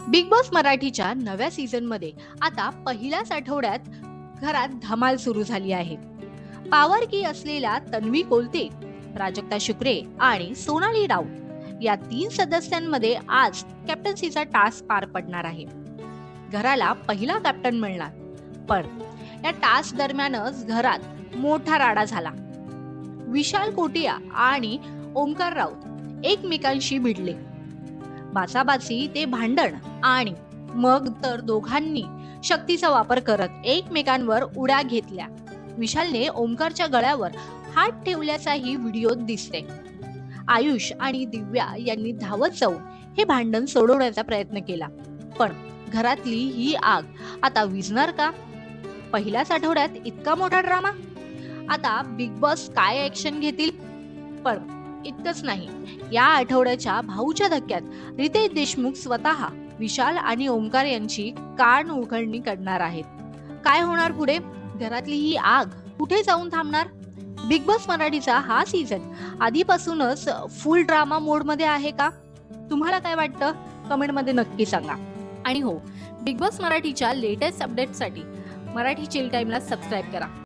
Big boss मराठीच्या नव्या season मध्ये आता पहिल्याच आठवड्यात घरात धमाल सुरू झाली आहे. पॉवर की असलेल्या तन्वी कोलते, प्राजक्ता शुक्रे आणि सोनाली राऊत या 3 सदस्यांमध्ये आज कॅप्टन्सीचा टास्क पार पडणार आहे. घराला पहिला कॅप्टन मिळणार, पण या टास्क दरम्यानच घरात मोठा राडा झाला. विशाल कोटिया आणि ओंकार राऊत एकमेकांशी भिडले. बाचाबाची ते भांडण, आणि मग तर दोघांनी शक्तीचा वापर करत एकमेकांवर उड्या घेतल्या. विशालने ओंकारच्या गळ्यावर हात ठेवल्याचाही व्हिडिओत दिसते. आयुष आणि दिव्या यांनी धावत जाऊन हे भांडण सोडवण्याचा प्रयत्न केला, पण घरातली ही आग आता विझणार का? पहिल्याच आठवड्यात इतका मोठा ड्रामा. आता बिग बॉस काय ऍक्शन घेतील? पण इतकंच नाही, या आठवड्याच्या भाऊच्या धक्क्यात रितेश देशमुख स्वतः विशाल आणि ओंकार यांची कान उघडणी करणार आहेत. काय होणार पुढे? घरातली ही आग कुठे जाऊन थांबणार? बिग बॉस मराठीचा हा सीझन आधीपासूनच फुल ड्रामा मोड मध्ये आहे का? तुम्हाला काय वाटतं? कमेंट मध्ये नक्की सांगा. आणि हो, बिग बॉस मराठीच्या लेटेस्ट अपडेटसाठी मराठी चिल टाइमला सबस्क्राईब करा.